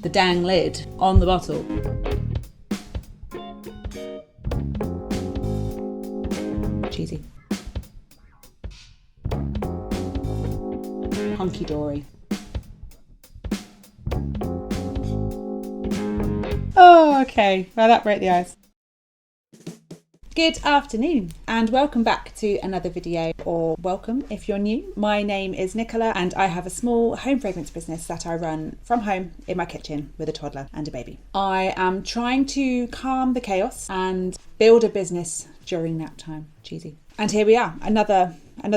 the dang lid on the bottle. Cheesy. Hunky-dory. Oh, okay. Well, that broke the ice. Good afternoon and welcome back to another video, or welcome if you're new. My name is Nicola and I have a small home fragrance business that I run from home in my kitchen with a toddler and a baby. I am trying to calm the chaos and build a business during nap time. Cheesy. And here we are, another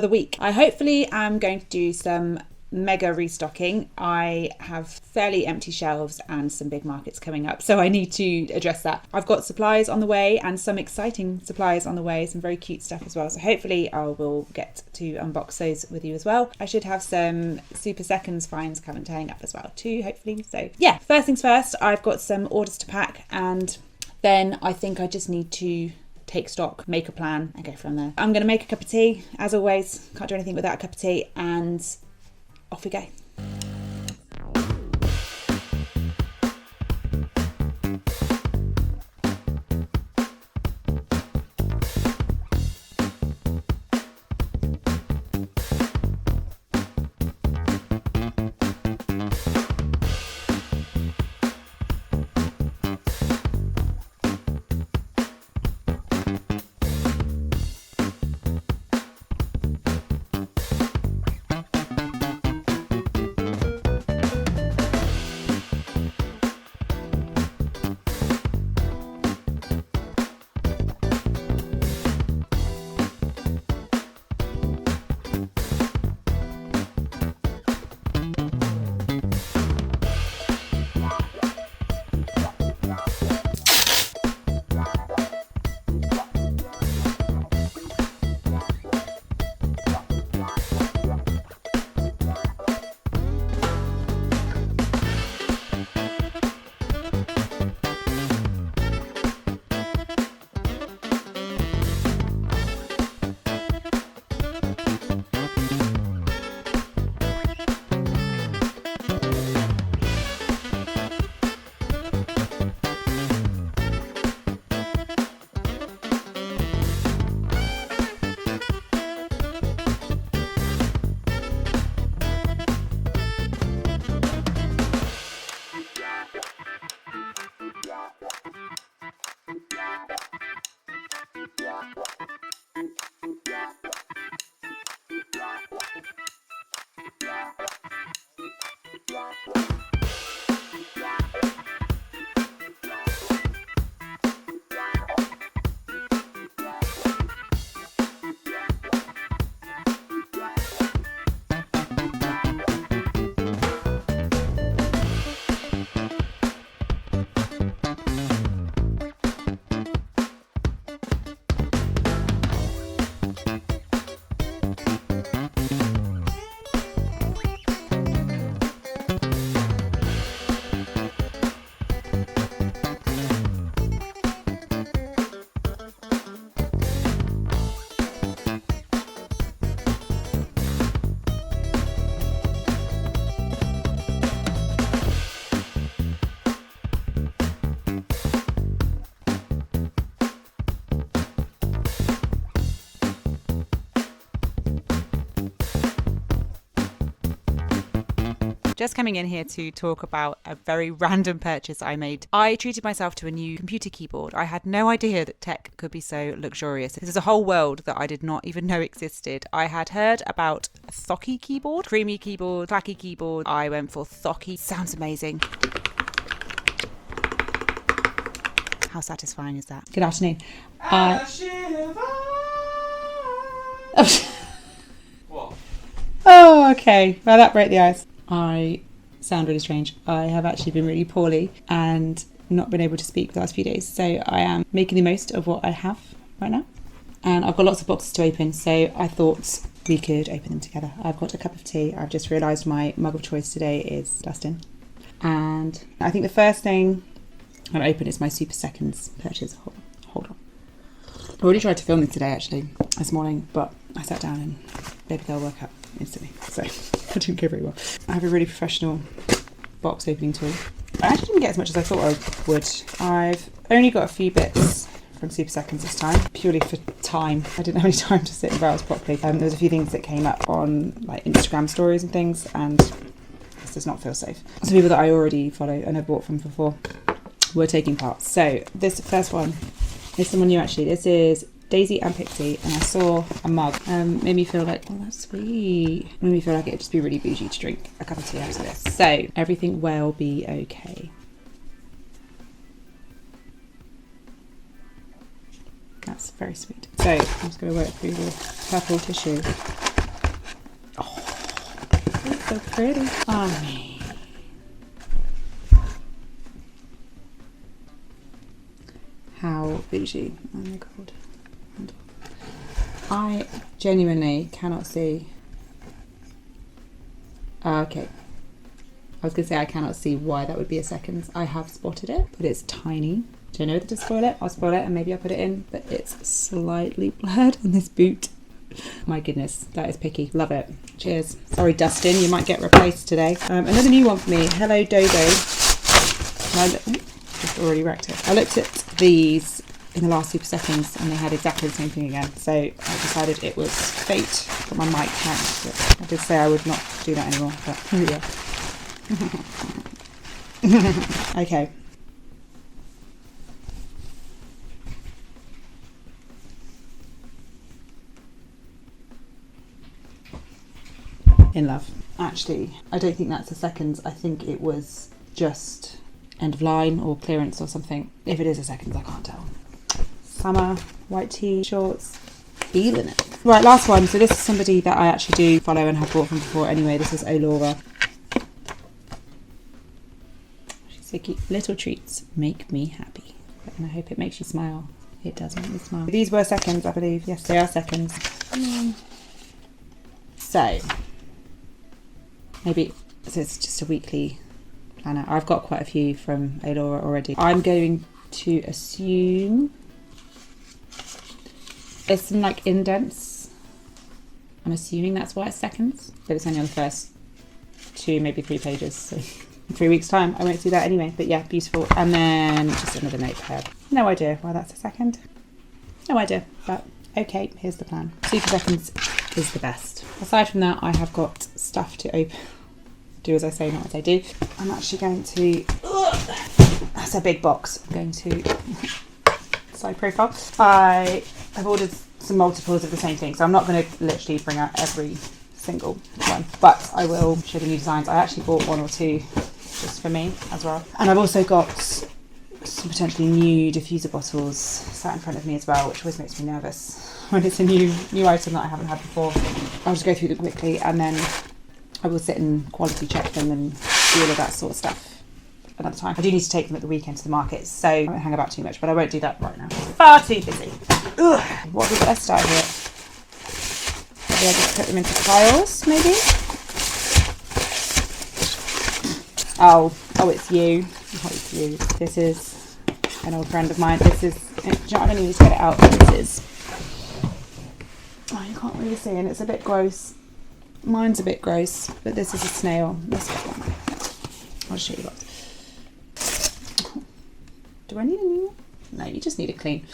week. I hopefully am going to do some mega restocking. I have fairly empty shelves and some big markets coming up, so I need to address that. I've got supplies on the way and some exciting supplies on the way, some very cute stuff as well, so hopefully I will get to unbox those with you as well. I should have some super seconds finds coming up as well too, hopefully. So yeah, first things first, I've got some orders to pack, and then I think I just need to take stock, make a plan and go from there. I'm going to make a cup of tea as always, can't do anything without a cup of tea, and off we go. Just coming in here to talk about a very random purchase I made. I treated myself to a new computer keyboard. I had no idea that tech could be so luxurious. This is a whole world that I did not even know existed. I had heard about a thocky keyboard, creamy keyboard, clacky keyboard. I went for thocky. Sounds amazing. How satisfying is that? Good afternoon. What? Oh, okay. Well, that broke the ice. I sound really strange. I have actually been really poorly and not been able to speak the last few days. So I am making the most of what I have right now. And I've got lots of boxes to open, so I thought we could open them together. I've got a cup of tea. I've just realised my mug of choice today is Dustin. And I think the first thing I'll open is my Super Seconds purchase. Hold on. I already tried to film this today, actually, this morning, but I sat down and baby girl woke up instantly, so that didn't go very well. I have a really professional box opening tool. I actually didn't get as much as I thought I would. I've only got a few bits from Super Seconds this time, purely for time. I didn't have any time to sit and browse properly. There was a few things that came up on like Instagram stories and things, and this does not feel safe. Some people that I already follow and have bought from before were taking part. So this first one is someone new actually. This is Daisy and Pixie, and I saw a mug. Made me feel like, oh, that's sweet. Made me feel like it'd just be really bougie to drink a cup of tea out of this. So everything will be okay. That's very sweet. So I'm just going to work through the purple tissue. Oh, it's so pretty. Oh, me. How bougie. Oh my god. I genuinely cannot see. Okay. I was going to say I cannot see why that would be a seconds. I have spotted it, but it's tiny. Do I know whether to spoil it? I'll spoil it and maybe I'll put it in, but it's slightly blurred on this boot. My goodness, that is picky. Love it. Cheers. Sorry, Dustin, you might get replaced today. Another new one for me. Hello, Dodo. Just already wrecked it. I looked at these in the last Super Seconds and they had exactly the same thing again. So I decided it was fate that my mic tanked. But I did say I would not do that anymore, but here we are. Okay. In love. Actually, I don't think that's a seconds. I think it was just end of line or clearance or something. If it is a seconds, I can't tell. Summer, white tee, shorts, feeling it. Right, last one. So this is somebody that I actually do follow and have bought from before anyway. This is Laura. She's so cute. Little treats make me happy. And I hope it makes you smile. It does make me smile. These were seconds, I believe. Yes, they are seconds. So maybe so it's just a weekly planner. I've got quite a few from Laura already. I'm going to assume there's some like indents. I'm assuming that's why it's seconds, but it's only on the first 2, maybe 3 pages. So in 3 weeks' time, I won't do that anyway. But yeah, beautiful. And then just another notepad. No idea why that's a second. No idea, but okay, here's the plan. Super Seconds is the best. Aside from that, I have got stuff to open. Do as I say, not as I do. I'm actually going to, that's a big box. I'm going to side profile. I have ordered some multiples of the same thing, so I'm not going to literally bring out every single one, but I will show the new designs. I actually bought 1 or 2 just for me as well. And I've also got some potentially new diffuser bottles sat in front of me as well, which always makes me nervous when it's a new item that I haven't had before. I'll just go through them quickly and then I will sit and quality check them and do all of that sort of stuff another time. I do need to take them at the weekend to the market, so I won't hang about too much, but I won't do that right now. Far too busy. Ugh. What would I start with? Maybe I just put them into piles, maybe? Oh, it's you. Oh, it's you. This is an old friend of mine. This is, do you know, I don't need to get it out. This is, oh, you can't really see, and it's a bit gross. Mine's a bit gross, but this is a snail. This is one. I'll show you what. Do I need a new one? No, you just need a clean.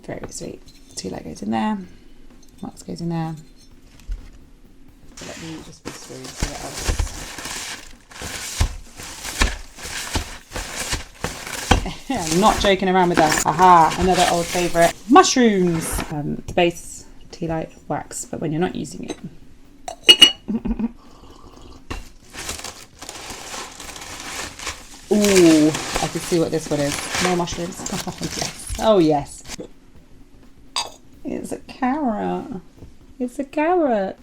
Very sweet. 2 light goes in there. Wax goes in there. Let me just whisk through so that I'm not joking around with that. Aha, another old favourite. Mushrooms. Base tea light wax, but when you're not using it. Ooh, I can see what this one is. More mushrooms. Oh yes. Oh yes. It's a carrot. It's a carrot.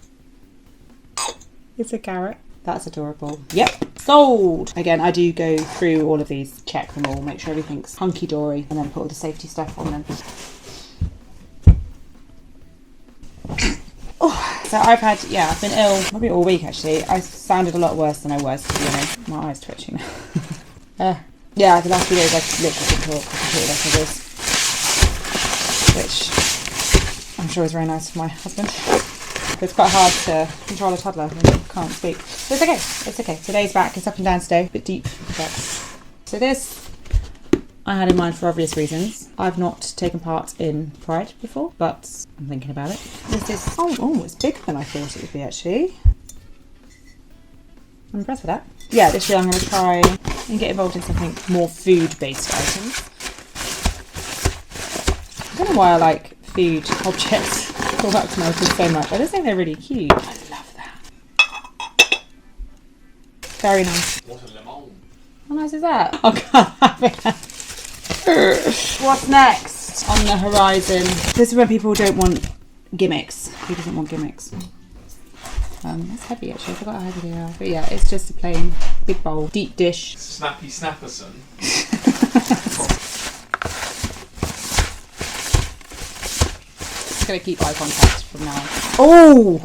It's a carrot. That's adorable. Yep, sold. Again, I do go through all of these, check them all, make sure everything's hunky-dory, and then put all the safety stuff on them. Oh, so I've been ill probably all week actually. I sounded a lot worse than I was, to be honest. My eye's twitching. Yeah, the last few days I literally could talk completely like this, which I'm sure is very nice for my husband. It's quite hard to control a toddler when you can't speak. But it's okay, it's okay. Today's back, it's up and down today, a bit deep So this I had in mind for obvious reasons. I've not taken part in Pride before, but I'm thinking about it. This is, oh, it's bigger than I thought it would be actually. I'm impressed with that. Yeah, this year I'm going to try and get involved in something more food-based items. I don't know why I like food objects for wax melters so much. I just think they're really cute. I love that. Very nice. How nice is that? I can't have it. What's next on the horizon? This is when people don't want gimmicks. Who doesn't want gimmicks? It's heavy actually, I forgot how heavy they are. But yeah, it's just a plain big bowl, deep dish. Snappy Snapperson. Just gonna keep eye contact from now on. Oh,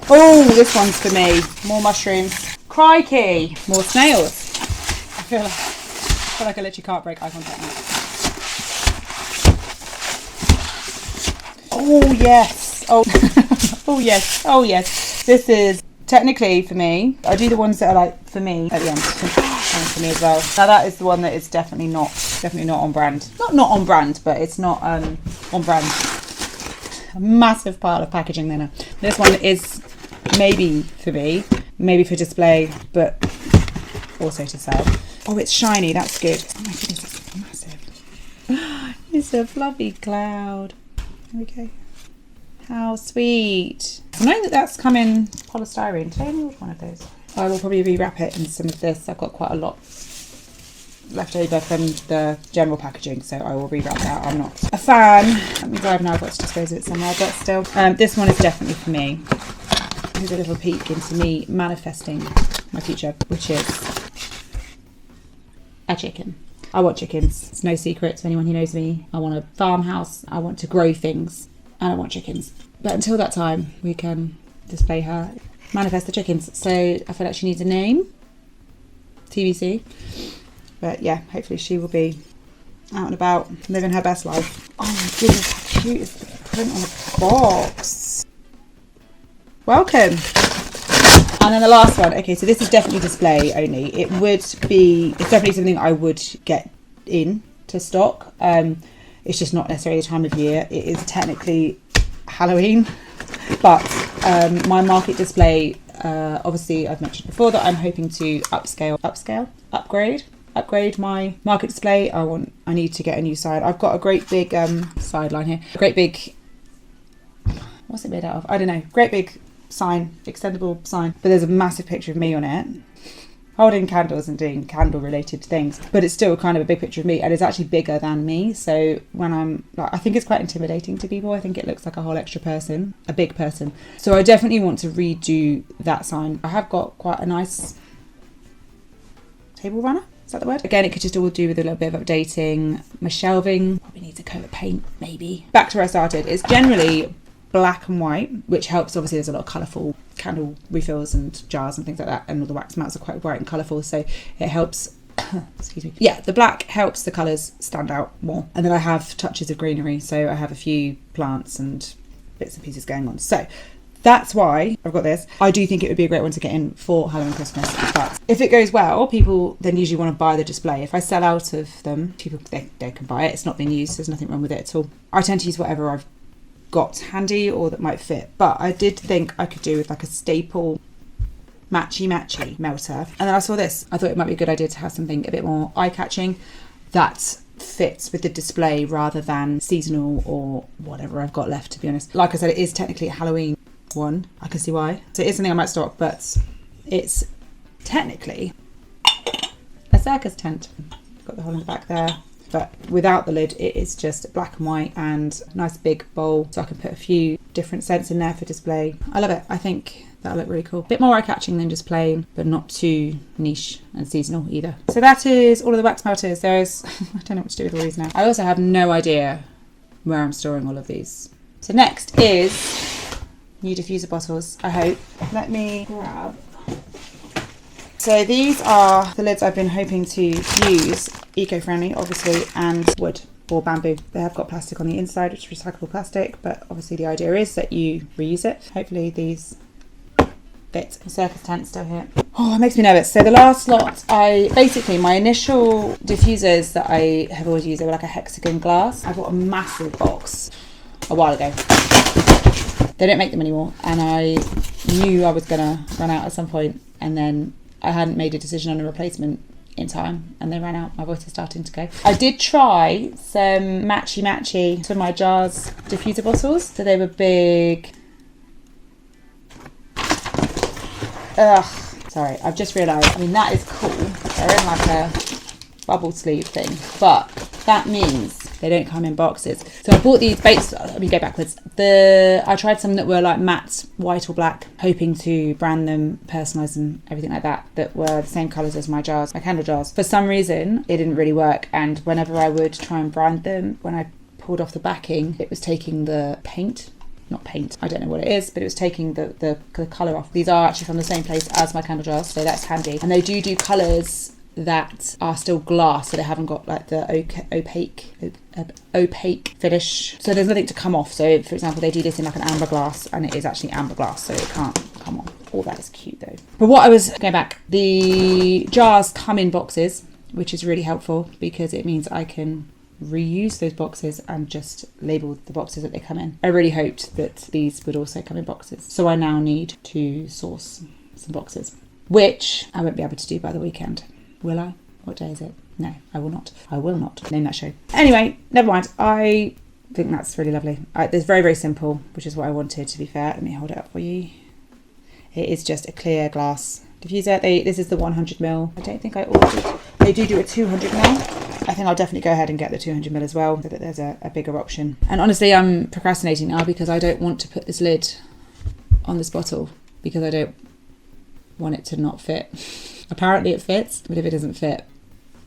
this one's for me. More mushrooms. Crikey! More snails. I feel like I literally can't break eye contact now. Oh yes. Oh, oh yes. Oh yes. This is technically for me. I do the ones that are like for me at the end. And for me as well. Now that is the one that is definitely not on brand. Not on brand, but it's not on brand. A massive pile of packaging there now. This one is maybe for me, maybe for display, but also to sell. Oh, it's shiny. That's good. Oh my goodness, it's massive. It's a fluffy cloud. There we go. How sweet. I know that that's come in polystyrene. Did I only order one of those? I will probably rewrap it in some of this. I've got quite a lot left over from the general packaging, so I will rewrap that. I'm not a fan. That means I've now got to dispose of it somewhere, but still. This one is definitely for me. Here's a little peek into me manifesting my future, which is a chicken. I want chickens. It's no secret to anyone who knows me. I want a farmhouse. I want to grow things. And I want chickens. But until that time, we can display her, manifest the chickens. So I feel like she needs a name. TBC. But yeah, hopefully she will be out and about, living her best life. Oh my goodness, how cute is the print on the box? Welcome. And then the last one. Okay, so this is definitely display only. It's definitely something I would get in to stock. It's just not necessarily the time of year. It is technically Halloween, but my market display, obviously I've mentioned before that I'm hoping to upgrade my market display. I need to get a new side. I've got a great big sideline here. A great big, what's it made out of? I don't know. Great big sign, extendable sign. But there's a massive picture of me on it, holding candles and doing candle related things, but it's still kind of a big picture of me, and it's actually bigger than me. So when I'm like, I think it's quite intimidating to people. I think it looks like a whole extra person, a big person. So I definitely want to redo that sign. I have got quite a nice table runner. Is that the word? Again, it could just all do with a little bit of updating. My shelving probably needs a coat of paint, maybe. Back to where I started. It's generally black and white, which helps. Obviously there's a lot of colourful candle refills and jars and things like that, and all the wax mats are quite bright and colourful, so it helps. Excuse me. Yeah, the black helps the colours stand out more. And then I have touches of greenery, so I have a few plants and bits and pieces going on. So that's why I've got this. I do think it would be a great one to get in for Halloween, Christmas, but if it goes well, people then usually want to buy the display. If I sell out of them, people they can buy it. It's not being used, there's nothing wrong with it at all. I tend to use whatever I've got handy or that might fit, but I did think I could do with like a staple matchy melter. And then I saw this. I thought it might be a good idea to have something a bit more eye-catching that fits with the display rather than seasonal or whatever I've got left, to be honest. Like I said, it is technically a Halloween one. I can see why. So it is something I might stock, but it's technically a circus tent. Got the hole in the back there. But without the lid, it is just black and white and nice big bowl, so I can put a few different scents in there for display. I love it. I think that'll look really cool. Bit more eye-catching than just plain, but not too niche and seasonal either. So that is all of the wax melters. There's, I don't know what to do with all these now. I also have no idea where I'm storing all of these. So next is new diffuser bottles, I hope. Let me grab. So these are the lids I've been hoping to use, eco-friendly obviously, and wood or bamboo. They have got plastic on the inside, which is recyclable plastic, but obviously the idea is that you reuse it. Hopefully these bit. The circus tent's still here. Oh, it makes me nervous. So the last lot, my initial diffusers that I have always used, they were like a hexagon glass. I bought a massive box a while ago. They don't make them anymore, and I knew I was gonna run out at some point, and then I hadn't made a decision on a replacement in time, and they ran out. My voice is starting to go. I did try some matchy for my jars diffuser bottles, so they were big. Sorry, I've just realised, I mean, that is cool. They're in like a bubble sleeve thing, but that means they don't come in boxes. So I bought these baits, let me go backwards. I tried some that were like matte, white or black, hoping to brand them, personalise them, everything like that were the same colours as my jars, my candle jars. For some reason, it didn't really work, and whenever I would try and brand them, when I pulled off the backing, it was taking the paint. Not paint, I don't know what it is, but it was taking the colour off. These are actually from the same place as my candle jars, so that's handy. And they do colours that are still glass, so they haven't got like the opaque finish, so there's nothing to come off. So for example, they do this in like an amber glass, and it is actually amber glass, so it can't come off. All that is cute though. But what I was going back, the jars come in boxes, which is really helpful because it means I can reuse those boxes and just label the boxes that they come in. I really hoped that these would also come in boxes, so I now need to source some boxes, which I won't be able to do by the weekend. Will I? What day is it? No, I will not. I will not name that show. Anyway, never mind. I think that's really lovely. It's very, very simple, which is what I wanted, to be fair. Let me hold it up for you. It is just a clear glass diffuser. This is the 100ml. I don't think I ordered. They do a 200ml. I think I'll definitely go ahead and get the 200ml as well, so that there's a bigger option. And honestly, I'm procrastinating now because I don't want to put this lid on this bottle because I don't want it to not fit. Apparently it fits, but if it doesn't fit,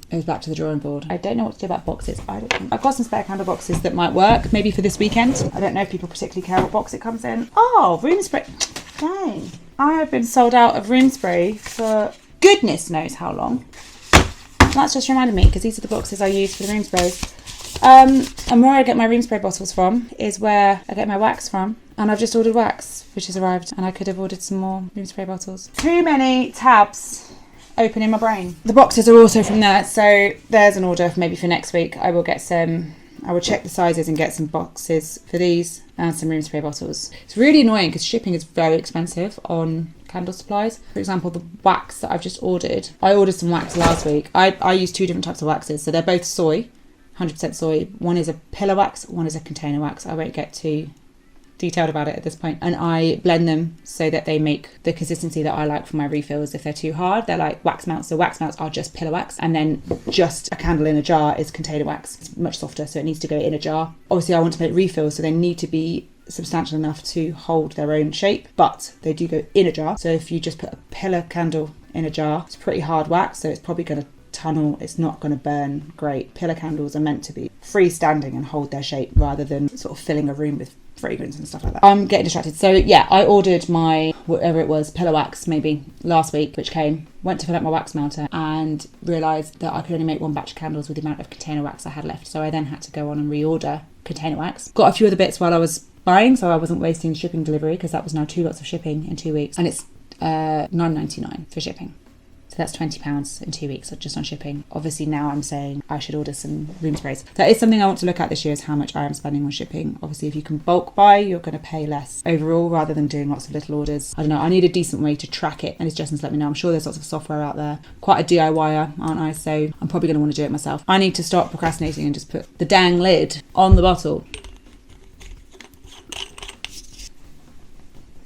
it goes back to the drawing board. I don't know what to do about boxes. I've got some spare candle boxes that might work, maybe for this weekend. I don't know if people particularly care what box it comes in. Oh, room spray. Dang. I have been sold out of room spray for goodness knows how long. That's just reminded me, because these are the boxes I use for the room sprays. And where I get my room spray bottles from is where I get my wax from. And I've just ordered wax, which has arrived, and I could have ordered some more room spray bottles. Too many tabs open in my brain. The boxes are also from there, so there's an order maybe for next week. I will check the sizes and get some boxes for these and some room spray bottles. It's really annoying because shipping is very expensive on candle supplies. For example, the wax that I've just ordered, I ordered some wax last week. I use two different types of waxes, so they're both soy, 100% soy. One is a pillar wax, one is a container wax. I won't get too detailed about it at this point. And I blend them so that they make the consistency that I like for my refills. If they're too hard, they're like wax melts. So wax melts are just pillar wax, and then just a candle in a jar is container wax. It's much softer, so it needs to go in a jar. Obviously I want to make refills, so they need to be substantial enough to hold their own shape, but they do go in a jar. So if you just put a pillar candle in a jar, it's pretty hard wax, so it's probably going to tunnel. It's not going to burn great. Pillar candles are meant to be freestanding and hold their shape rather than sort of filling a room with fragrance and stuff like that. I'm getting distracted. So yeah, I ordered my whatever it was, pillar wax maybe last week, which came, went to fill up my wax melter and realised that I could only make one batch of candles with the amount of container wax I had left. So I then had to go on and reorder container wax. Got a few other bits while I was buying, so I wasn't wasting shipping delivery, because that was now 2 lots of shipping in 2 weeks, and it's £9.99 for shipping. So that's £20 in 2 weeks just on shipping. Obviously now I'm saying I should order some room sprays. That is something I want to look at this year, is how much I am spending on shipping. Obviously if you can bulk buy, you're going to pay less overall rather than doing lots of little orders. I don't know, I need a decent way to track it, and it's Justin's let me know. I'm sure there's lots of software out there. Quite a DIYer, aren't I? So I'm probably going to want to do it myself. I need to stop procrastinating and just put the dang lid on the bottle.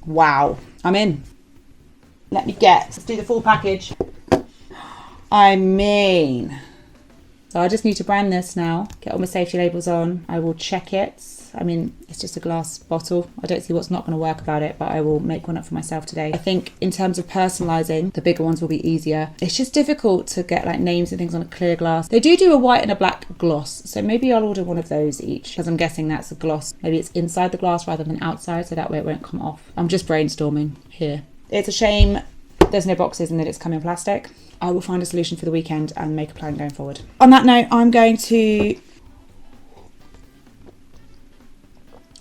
Wow, I'm in. Let's do the full package. I mean, so I just need to brand this now, get all my safety labels on. I will check it. I mean, it's just a glass bottle. I don't see what's not going to work about it, but I will make one up for myself today. I think in terms of personalising, the bigger ones will be easier. It's just difficult to get like names and things on a clear glass. They do a white and a black gloss, so maybe I'll order one of those each, because I'm guessing that's a gloss. Maybe it's inside the glass rather than outside, so that way it won't come off. I'm just brainstorming here. It's a shame there's no boxes and that it's come in plastic. I will find a solution for the weekend and make a plan going forward. On that note, I'm going to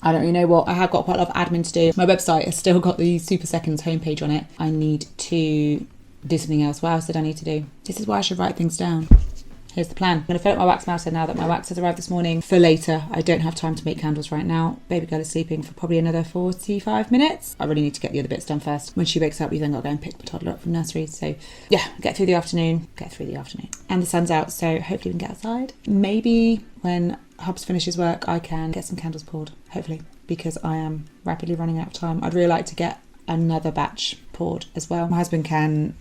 I don't really know what. I have got quite a lot of admin to do. My website has still got the Super Seconds homepage on it. I need to do something else. What else did I need to do? This is why I should write things down. Here's the plan. I'm going to fill up my wax melter now that my wax has arrived this morning for later. I don't have time to make candles right now. Baby girl is sleeping for probably another 45 minutes. I really need to get the other bits done first. When she wakes up, we then got to go and pick the toddler up from nursery. So yeah, get through the afternoon. And the sun's out, so hopefully we can get outside. Maybe when Hubs finishes work, I can get some candles poured, hopefully, because I am rapidly running out of time. I'd really like to get another batch poured as well. My husband can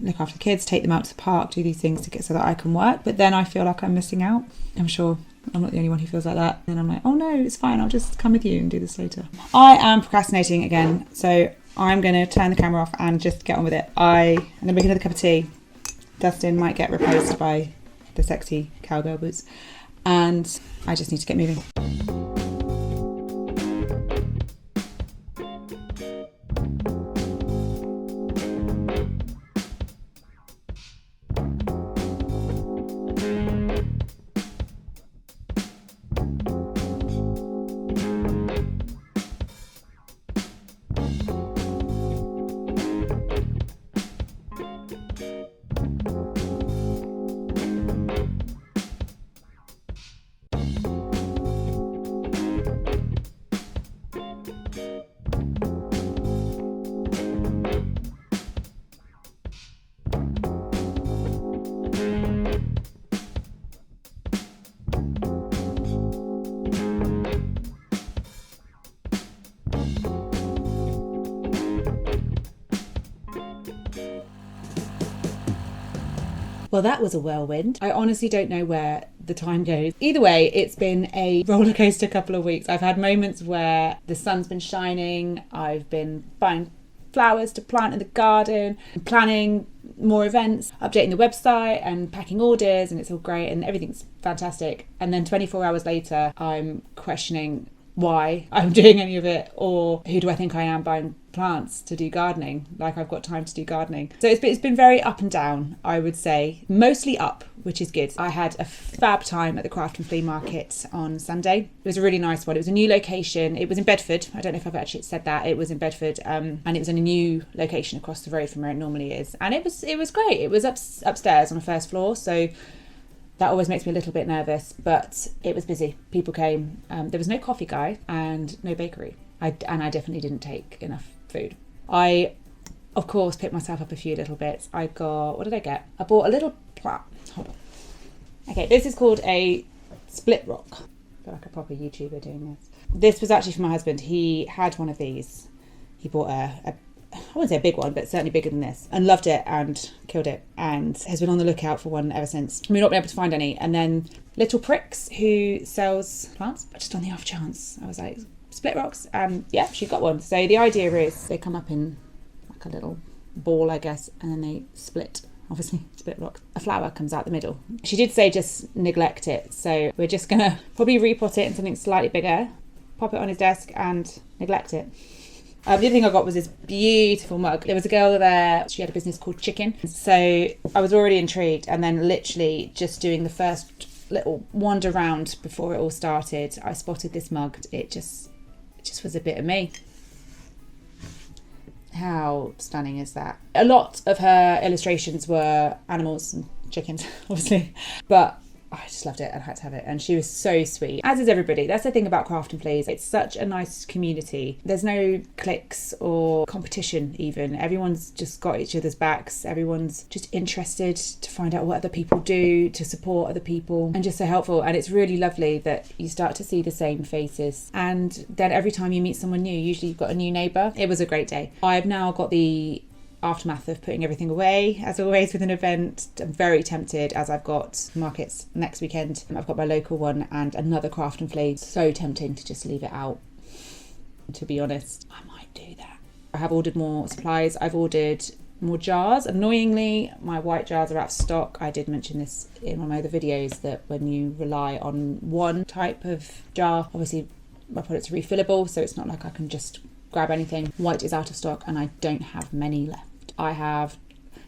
look after the kids, take them out to the park, do these things to get so that I can work, but then I feel like I'm missing out. I'm sure I'm not the only one who feels like that. And I'm like, oh no, it's fine, I'll just come with you and do this later. I am procrastinating again, so I'm going to turn the camera off and just get on with it. I'm going to make another cup of tea. Dustin might get replaced by the sexy cowgirl boots, and I just need to get moving. Well, that was a whirlwind. I honestly don't know where the time goes. Either way, it's been a roller coaster couple of weeks. I've had moments where the sun's been shining. I've been buying flowers to plant in the garden, planning more events, updating the website and packing orders, and it's all great and everything's fantastic. And then 24 hours later, I'm questioning why I'm doing any of it, or who do I think I am buying plants to do gardening, like I've got time to do gardening. So it's been very up and down, I would say. Mostly up, which is good. I had a fab time at the Craft and Flea Market on Sunday. It was a really nice one. It was a new location. It was in Bedford. I don't know if I've actually said that. It was in Bedford, and it was in a new location across the road from where it normally is. And it was great. It was upstairs on the first floor, so that always makes me a little bit nervous, but it was busy. People came. There was no coffee guy and no bakery. I definitely didn't take enough food. I, of course, picked myself up a few little bits. What did I get? I bought a little plant. Hold on. Okay, this is called a split rock. I feel like a proper YouTuber doing this. This was actually for my husband. He had one of these. He bought I wouldn't say a big one, but certainly bigger than this, and loved it and killed it, and has been on the lookout for one ever since. We've not been able to find any. And then Little Pricks, who sells plants, but just on the off chance, I was like, split rocks, and yeah, she got one. So the idea is they come up in like a little ball, I guess, and then they split. Obviously, split rocks. A flower comes out the middle. She did say just neglect it, so we're just gonna probably repot it in something slightly bigger, pop it on his desk, and neglect it. The other thing I got was this beautiful mug. There was a girl there, she had a business called Chicken. So I was already intrigued, and then literally just doing the first little wander round before it all started, I spotted this mug. It just was a bit of me. How stunning is that? A lot of her illustrations were animals and chickens, obviously, but I just loved it and I had to have it, and she was so sweet, as is everybody. That's the thing about Craft and Fleas. It's such a nice community. There's no cliques or competition even. Everyone's just got each other's backs. Everyone's just interested to find out what other people do, to support other people, and just so helpful. And it's really lovely that you start to see the same faces, and then every time you meet someone new, usually you've got a new neighbour. It was a great day. I've now got the aftermath of putting everything away, as always with an event. I'm very tempted, as I've got markets next weekend. I've got my local one and another Craft and Flea. So tempting to just leave it out. To be honest, I might do that. I have ordered more supplies. I've ordered more jars. Annoyingly, my white jars are out of stock. I did mention this in one of my other videos, that when you rely on one type of jar, obviously my products are refillable, so it's not like I can just grab anything. White is out of stock and I don't have many left. I have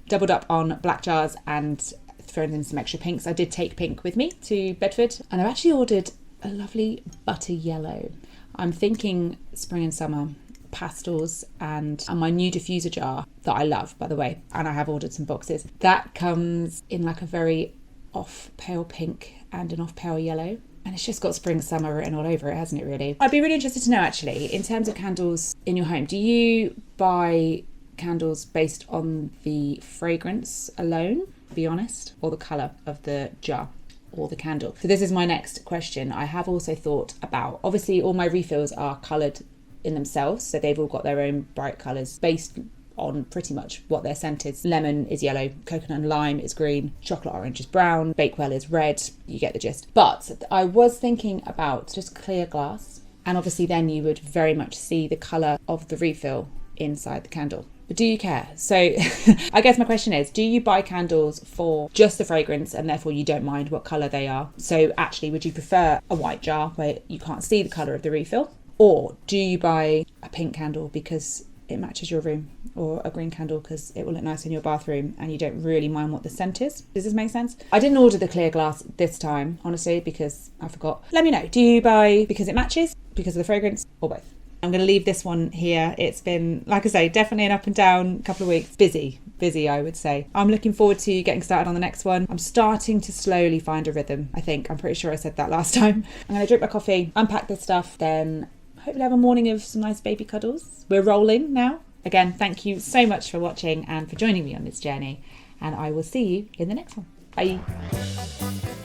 doubled up on black jars and thrown in some extra pinks. I did take pink with me to Bedford, and I've actually ordered a lovely butter yellow. I'm thinking spring and summer, pastels, and my new diffuser jar that I love, by the way, and I have ordered some boxes. That comes in like a very off pale pink and an off pale yellow. And it's just got spring, summer written all over it, hasn't it, really? I'd be really interested to know, actually, in terms of candles in your home, do you buy candles based on the fragrance alone, be honest, or the colour of the jar or the candle? So this is my next question. I have also thought about, obviously, all my refills are coloured in themselves, so they've all got their own bright colours based on pretty much what their scent is. Lemon is yellow, coconut and lime is green, chocolate orange is brown, Bakewell is red, you get the gist. But I was thinking about just clear glass, and obviously then you would very much see the colour of the refill inside the candle. But do you care? So I guess my question is, do you buy candles for just the fragrance and therefore you don't mind what colour they are? So actually, would you prefer a white jar where you can't see the colour of the refill? Or do you buy a pink candle because it matches your room, or a green candle because it will look nice in your bathroom and you don't really mind what the scent is? Does this make sense? I didn't order the clear glass this time, honestly, because I forgot. Let me know, do you buy because it matches, because of the fragrance, or both? I'm going to leave this one here. It's been, like I say, definitely an up and down couple of weeks. Busy, I would say. I'm looking forward to getting started on the next one. I'm starting to slowly find a rhythm, I think. I'm pretty sure I said that last time. I'm going to drink my coffee, unpack this stuff, then hopefully have a morning of some nice baby cuddles. We're rolling now. Again, thank you so much for watching and for joining me on this journey, and I will see you in the next one. Bye.